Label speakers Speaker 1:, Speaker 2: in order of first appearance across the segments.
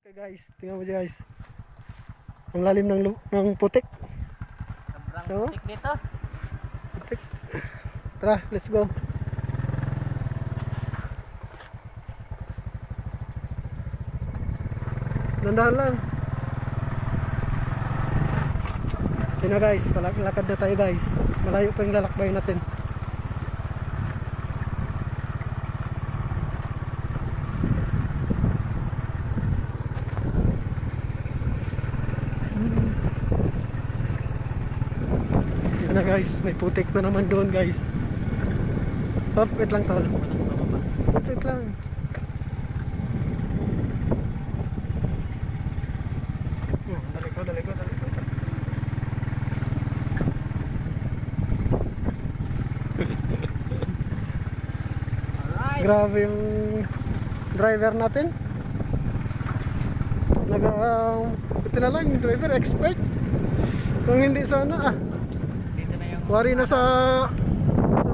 Speaker 1: Okay guys, tingnan mo guys. Ang lalim ng putik.
Speaker 2: Sobrang putik dito.
Speaker 1: Putik. Tara, let's go. Nandahan lang. Yun na guys, lakad na tayo guys. Malayo pa yung lalakbay natin. Yun na guys, may putik na naman doon guys. Hop, wait lang tol. Wait lang. Dali ko.
Speaker 2: Alright.
Speaker 1: Grabe yung driver natin. Ito na lang yung driver, expert. Kung hindi sana
Speaker 2: Dito na yung
Speaker 1: wari na sa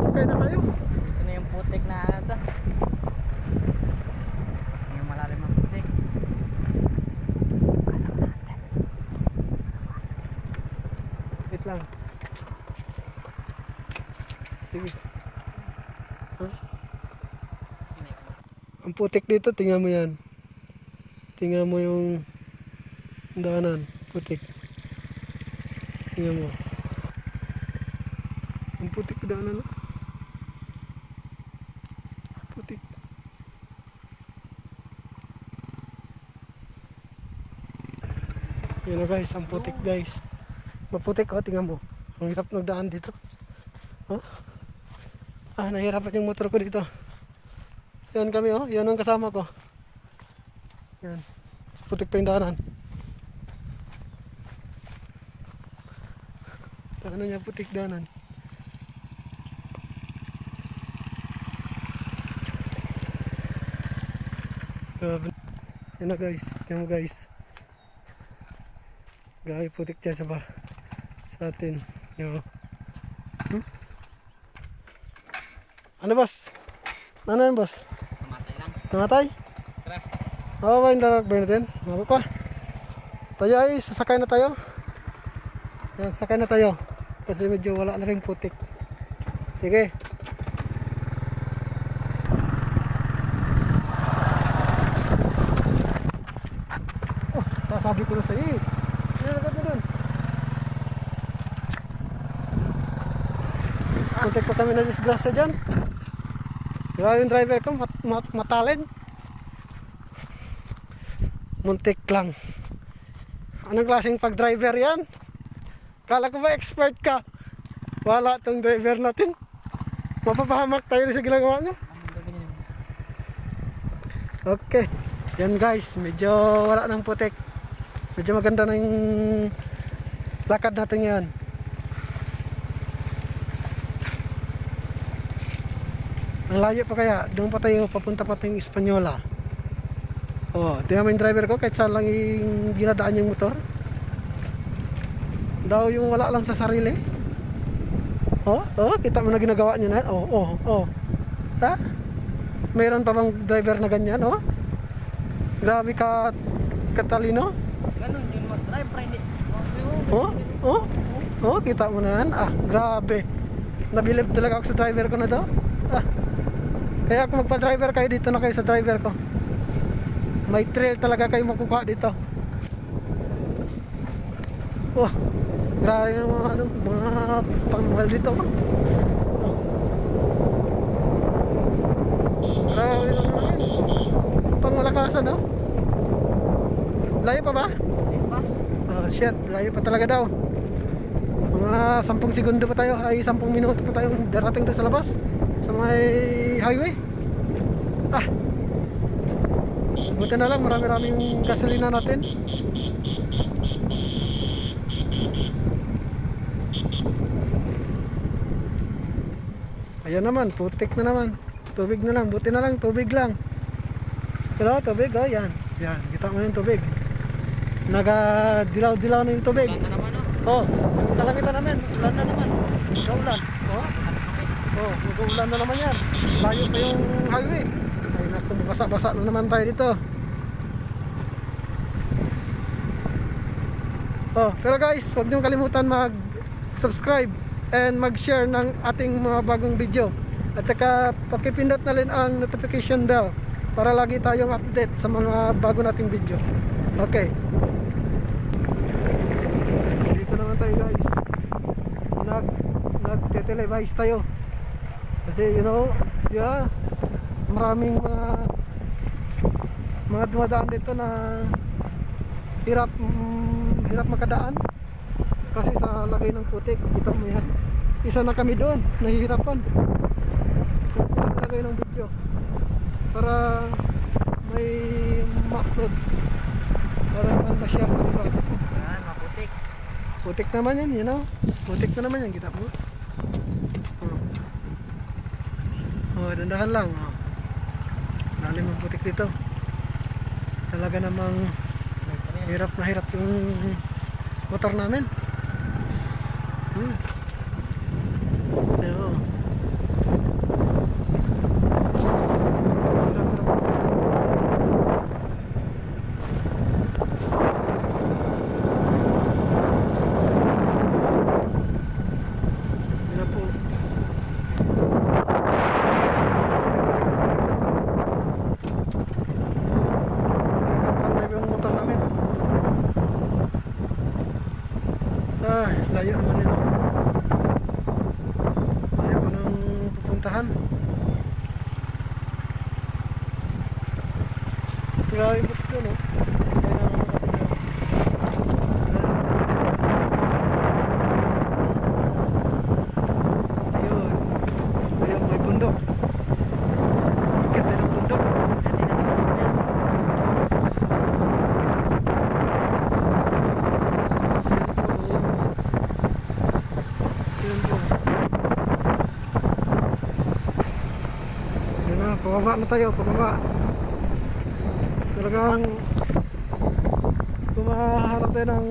Speaker 1: okay na tayo.
Speaker 2: dito na yung putik na ano to. Yung malalim ng putik. Kasama natin.
Speaker 1: Wait lang. Sige. Huh? Ang putik dito, tingnan mo yan. Tingnan mo yung daanan, putik. Tingnan mo. Ang putik daanan, no? Putik. Yan na guys, ang putik guys. Maputik, oh, tingnan mo. Ang hirap nagdaan dito. Oh? Nahirapan yung motor ko dito. Yan kami, oh. Yan ang kasama ko. Yan. Putik pa yung daanan. Ano niya, putik daanan. Grabe. Yan na guys. Yan mo guys. Grabe putik dyan sa atin. Yan. Ano boss? Ano yan boss?
Speaker 2: Mamatay lang.
Speaker 1: Namatay?
Speaker 2: Tara.
Speaker 1: Oo ba yung lalakbay natin? Mababa pa. Tayo ay sasakay na tayo. Yan, sasakay na tayo. Kasi medyo wala na rin putik. Sige. Oh, nasabi ko na sa'yo eh. Nalagad mo dun. Putik pa kami na disgrasya dyan. Grabe yung driver ko, matalent. Muntik lang. Anong klaseng pag-driver yan? Kala ko ba expert ka? Wala tong driver natin. Mapapahamak tayo sa ginagawa niya. Okay. Yan guys, medyo wala ng putik. Medyo maganda na yung lakad natin yan. Ang layo pa kaya, doon pa tayo papunta pa tayong Espanyola. Oh, tingnan mo yung driver ko kahit saan lang yung ginadaan yung motor. Daw yung wala lang sa sarili. Oh, kita mo na ginagawa niya na. Oh. Ha? Mayroon pa bang driver na ganyan, oh? Grabe ka katalino.
Speaker 2: Ganun yung mag-drive, hindi.
Speaker 1: Kita mo na yan. Grabe. Nabilib talaga ako sa driver ko na to. Kaya kung magpa-driver kayo, dito na kayo sa driver ko. May trail talaga kayo makukuha dito. Oh, grabe yung mga pangmahal dito. Grabe yung pangmalakasan, no? Layo pa ba?
Speaker 2: Diba?
Speaker 1: Oh, shit, layo pa talaga daw. Mga 10 segundo pa tayo, ay 10 minuto pa tayo darating doon sa labas. Sa may highway. Buti na lang, marami-raming gasolina natin. Ayan naman, putik na naman. Tubig na lang, buti na lang, tubig lang. Pero tubig, oh, yan. Yan, kita mo yung tubig. Nagadilaw-dilaw na yung tubig.
Speaker 2: Ganda naman, oh.
Speaker 1: Oh, nakakita namin, ulan na naman. Kaulan. Mag-uulan na naman yan. Layo pa yung highway. Ay naku, basa-basa na naman tayo dito. Oh, pero guys, huwag niyong kalimutan mag-subscribe and mag-share ng ating mga bagong video. At saka pakipindot na rin ang notification bell para lagi tayong update sa mga bago nating video. Okay. Dito naman tayo guys. Nag-televise tayo. Kasi you know, yeah, maraming mga dumadaan dito na hirap makadaan kasi sa lagay ng putik. Kita mo yan, isa na kami doon nahihirapan kung lagay ng video para may ma-upload, para naman ma-share ng iba.
Speaker 2: Yan, maputik.
Speaker 1: Putik naman yan, you know, putik na naman yan, kita mo. Dandahan lang. Lalim ang putik dito. Talaga namang hirap na hirap yung motor namin. Ayun. Hirap po. Putik-putik naman dito. Nakakapal na yung motor namin. Ay, layo naman ito. Layo ko nang pupuntahan. Grabe po ito, no? Ayun. Ayun, may bundok. Bakit tayo ng bundok? Ayun po. Ayun na, pababa na tayo, pababa. Talagang kung mahanap tayo ng